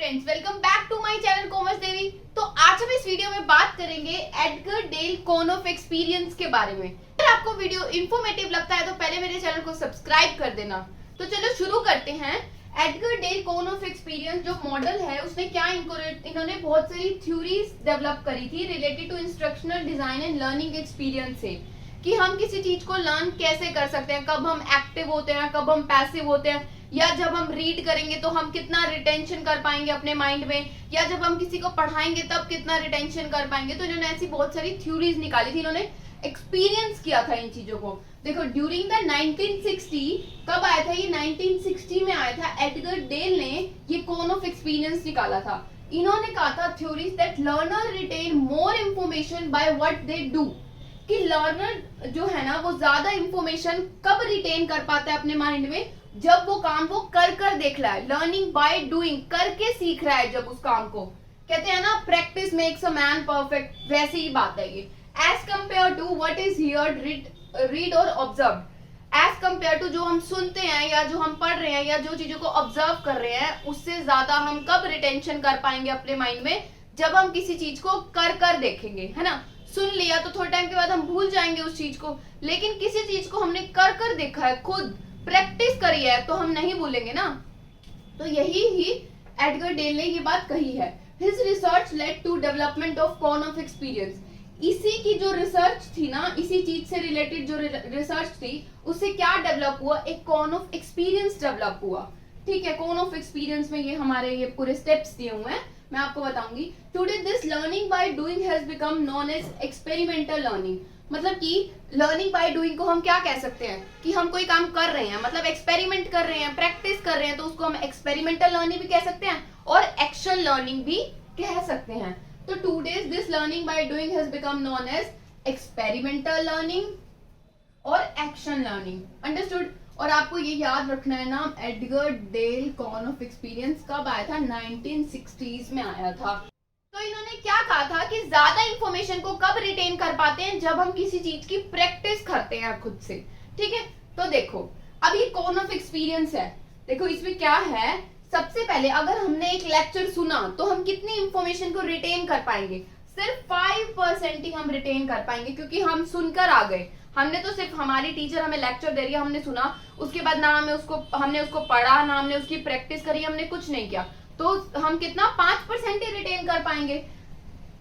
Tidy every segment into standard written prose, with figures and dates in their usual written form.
Friends, welcome back to my channel कोमस देवी। तो आज हम इस वीडियो में बात करेंगे Edgar Dale cone of experience के बारे में। अगर आपको वीडियो इंफॉर्मेटिव लगता है तो पहले मेरे चैनल को सब्सक्राइब कर देना। तो चलो शुरू करते हैं। Edgar Dale cone of experience जो मॉडल है उसने क्या इन्होंने बहुत सारी थ्योरीज डेवलप करी थी related to instructional design and learning experience से, कि हम किसी चीज को लर्न कैसे कर सकते हैं, कब हम एक्टिव होते हैं, कब हम पैसिव होते हैं, या जब हम रीड करेंगे तो हम कितना रिटेंशन कर पाएंगे अपने माइंड में, या जब हम किसी को पढ़ाएंगे तब कितना रिटेंशन कर पाएंगे। तो इन्होंने ऐसी बहुत सारी थ्योरीज निकाली थी, इन्होंने एक्सपीरियंस किया था इन चीजों को। देखो ड्यूरिंग द 1960, कब आया था ये? 1960 में आया था। एडगर डेल ने ये कोन ऑफ एक्सपीरियंस निकाला था। इन्होंने कहा था theories that learner retain more information by what they do, कि लर्नर जो है ना वो ज्यादा इंफॉर्मेशन कब रिटेन कर पाता है अपने माइंड में, जब वो काम वो कर देख रहा है। लर्निंग बाय डूइंग, करके सीख रहा है जब उस काम को। कहते हैं ना practice makes a man perfect, वैसी ही बात है ये। As compare to what is heard, read और ऑब्जर्व, एज कंपेयर टू जो हम सुनते हैं या जो हम पढ़ रहे हैं या जो चीजों को ऑब्जर्व कर रहे हैं, उससे ज्यादा हम कब रिटेंशन कर पाएंगे अपने माइंड में? जब हम किसी चीज को कर देखेंगे, है ना। सुन लिया तो थोड़े टाइम के बाद हम भूल जाएंगे उस चीज को, लेकिन किसी चीज को हमने कर देखा है, खुद प्रैक्टिस करी है, तो हम नहीं भूलेंगे ना। तो यही ही एडगर डेल ने ये बात कही है। His research led to development of cone of experience. इसी की जो रिसर्च थी ना, इसी चीज से रिलेटेड जो रिसर्च थी, उससे क्या डेवलप हुआ? एक कोन ऑफ एक्सपीरियंस डेवलप हुआ। ठीक है, कोन ऑफ एक्सपीरियंस में ये हमारे ये पूरे स्टेप्स दिए हुए हैं, मैं आपको बताऊंगी। Today this learning by doing has become known as experimental learning. मतलब कि लर्निंग बाय डूइंग को हम क्या कह सकते हैं? कि हम कोई काम कर रहे हैं, मतलब एक्सपेरिमेंट कर रहे हैं, प्रैक्टिस कर रहे हैं, तो उसको हम एक्सपेरिमेंटल लर्निंग भी कह सकते हैं और एक्शन लर्निंग भी कह सकते हैं। तो today this learning by doing has become known as experimental learning और एक्शन लर्निंग। अंडरस्टूड? और आपको ये याद रखना है नाम Edgar Dale cone of experience कब आया था? 1960s में आया था। तो इन्होंने क्या कहा था कि ज्यादा इंफॉर्मेशन को कब रिटेन कर पाते हैं? जब हम किसी चीज की प्रैक्टिस करते हैं खुद से। ठीक है, तो देखो अब ये कोन ऑफ एक्सपीरियंस है। देखो इसमें क्या है, सबसे पहले अगर हमने एक लेक्चर सुना तो हम कितनी इंफॉर्मेशन को रिटेन कर पाएंगे? सिर्फ 5% ही हम रिटेन कर पाएंगे, क्योंकि हम सुनकर आ गए। हमने तो सिर्फ, हमारी टीचर हमें लेक्चर दे रही है, हमने सुना, उसके बाद ना हमने उसको पढ़ा, ना हमने उसकी प्रैक्टिस करी, हमने कुछ नहीं किया, तो हम कितना 5% ही रिटेन कर पाएंगे।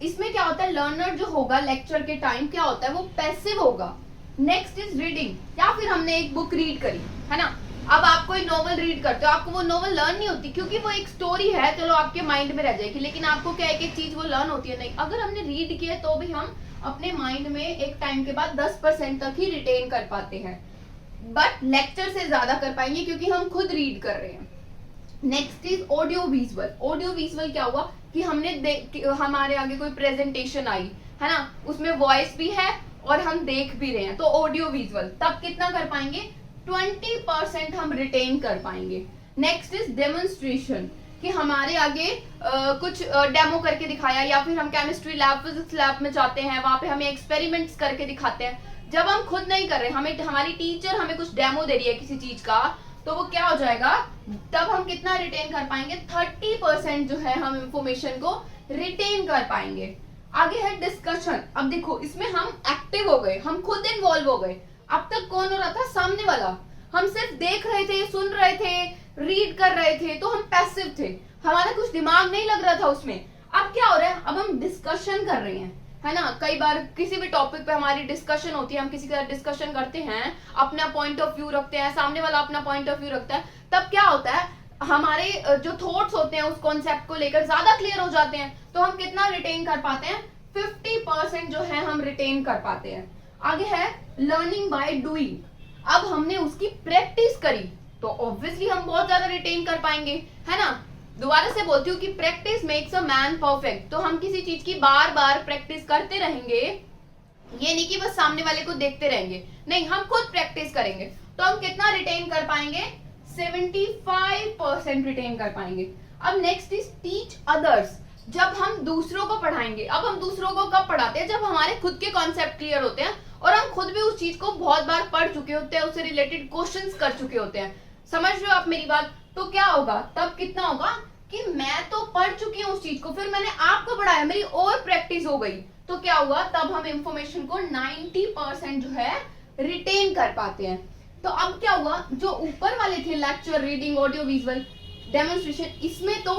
इसमें क्या होता है, लर्नर जो होगा लेक्चर के टाइम क्या होता है, वो पैसिव होगा। नेक्स्ट इज रीडिंग, या फिर हमने एक बुक रीड करी, है ना। अब आप कोई नॉवल रीड करते हो, आपको वो नॉवल लर्न नहीं होती, क्योंकि वो एक स्टोरी है, चलो आपके माइंड में रह जाएगी, लेकिन आपको क्या एक चीज वो लर्न होती है नहीं। अगर हमने रीड किया तो भी हम अपने माइंड में एक टाइम के बाद 10% तक ही रिटेन कर पाते हैं, बट लेक्चर से ज्यादा कर पाएंगे क्योंकि हम खुद रीड कर रहे हैं। Next is audio visual. Audio visual क्या हुआ कि हमारे आगे कोई प्रेजेंटेशन आई, है ना, उसमें वॉइस भी है और हम देख भी रहे हैं, तो ऑडियो विजुअल तब कितना कर पाएंगे? 20% हम रिटेन कर पाएंगे। नेक्स्ट इज डेमोन्स्ट्रेशन, कि हमारे आगे कुछ डेमो करके दिखाया, या फिर हम केमिस्ट्री लैब, फिजिक्स लैब में जाते हैं, वहां पे हमें एक्सपेरिमेंट्स करके दिखाते हैं। जब हम खुद नहीं कर रहे, हमारी टीचर हमें कुछ डेमो दे रही है किसी चीज का, तो वो क्या हो जाएगा, तब हम कितना रिटेन कर पाएंगे? 30% जो है हम इंफॉर्मेशन को रिटेन कर पाएंगे। आगे है डिस्कशन। अब देखो इसमें हम एक्टिव हो गए, हम खुद इन्वॉल्व हो गए। अब तक कौन हो रहा था? सामने वाला। हम सिर्फ देख रहे थे, सुन रहे थे, रीड कर रहे थे, तो हम पैसिव थे, हमारा कुछ दिमाग नहीं लग रहा था उसमें। अब क्या हो रहा है, अब हम डिस्कशन कर रहे हैं, है ना। कई बार किसी भी टॉपिक पे हमारी डिस्कशन होती है, हम किसी के साथ डिस्कशन करते हैं, अपना पॉइंट ऑफ व्यू रखते हैं, सामने वाला अपना पॉइंट ऑफ व्यू रखता है, तब क्या होता है, हमारे जो थॉट्स होते हैं उस कॉन्सेप्ट को लेकर ज्यादा क्लियर हो जाते हैं, तो हम कितना रिटेन कर पाते हैं? 50% जो है हम रिटेन कर पाते हैं। आगे है लर्निंग बाय डूइंग। अब हमने उसकी प्रैक्टिस करी तो ऑब्वियसली हम बहुत ज्यादा रिटेन कर पाएंगे, है ना। दोबारा से बोलती हूँ कि practice makes a man perfect. तो हम किसी चीज की बार बार प्रैक्टिस करते रहेंगे, ये नहीं कि बस सामने वाले को देखते रहेंगे, नहीं, हम खुद प्रैक्टिस करेंगे, तो हम कितना रिटेन कर पाएंगे? 75% रिटेन कर पाएंगे। अब नेक्स्ट इज टीच अदर्स। जब हम दूसरों को पढ़ाएंगे, अब हम दूसरों को कब पढ़ाते हैं? जब हमारे खुद के कॉन्सेप्ट क्लियर होते हैं और हम खुद भी उस चीज को बहुत बार पढ़ चुके होते हैं, उससे रिलेटेड क्वेश्चंस कर चुके होते हैं। समझ रहे हो आप मेरी बात? तो क्या होगा तब? कितना होगा कि मैं तो पढ़ चुकी हूँ उस चीज को, फिर मैंने आपको पढ़ाया, मेरी और प्रैक्टिस हो गई, तो क्या हुआ, तब हम इंफॉर्मेशन को 90% जो है रिटेन कर पाते हैं। तो अब क्या हुआ, जो ऊपर वाले थे lecture, reading, audio visual, demonstration, इसमें तो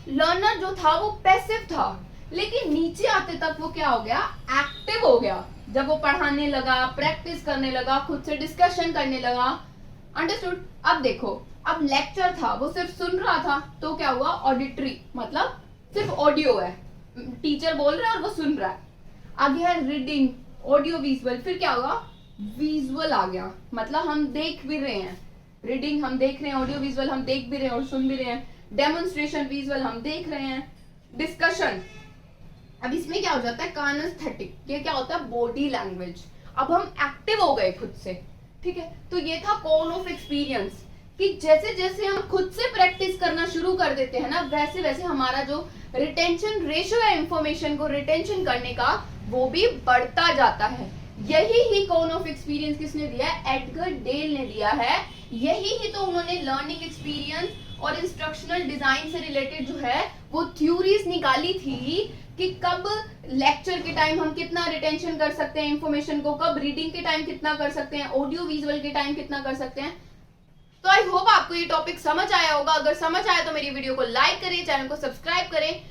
लर्नर जो था वो पैसिव था, लेकिन नीचे आते तक वो क्या हो गया, एक्टिव हो गया। जब वो पढ़ाने लगा, प्रैक्टिस करने लगा, खुद से डिस्कशन करने लगा। अंडरस्टूड। अब देखो, अब लेक्चर था वो सिर्फ सुन रहा था, तो क्या हुआ, ऑडिटरी, मतलब सिर्फ ऑडियो है, टीचर बोल रहा है और वो सुन रहा है। आगे है रीडिंग, ऑडियो विजुअल, फिर क्या होगा, विजुअल आ गया, मतलब हम देख भी रहे हैं, रीडिंग हम देख रहे हैं, ऑडियो विजुअल हम देख भी रहे हैं और सुन भी रहे हैं, डेमोन्स्ट्रेशन विजुअल हम देख रहे हैं, डिस्कशन। अब इसमें क्या हो जाता है, काइनेस्थेटिक, ये क्या होता है, बॉडी लैंग्वेज। अब हम एक्टिव हो गए खुद से, ठीक है। तो ये था कॉन ऑफ एक्सपीरियंस, कि जैसे जैसे हम खुद से प्रैक्टिस करना शुरू कर देते हैं ना, वैसे वैसे हमारा जो रिटेंशन रेशियो है इंफॉर्मेशन को रिटेंशन करने का, वो भी बढ़ता जाता है। यही ही कॉन ऑफ एक्सपीरियंस किसने दिया है, एडगर डेल ने दिया है। यही ही तो उन्होंने लर्निंग एक्सपीरियंस और इंस्ट्रक्शनल डिजाइन से रिलेटेड जो है वो थ्योरीज निकाली थी, कि कब लेक्चर के टाइम हम कितना रिटेंशन कर सकते हैं इंफॉर्मेशन को, कब रीडिंग के टाइम कितना कर सकते हैं, ऑडियो विजुअल के टाइम कितना कर सकते हैं। तो आई होप आपको ये टॉपिक समझ आया होगा। अगर समझ आया तो मेरी वीडियो को लाइक करें, चैनल को सब्सक्राइब करें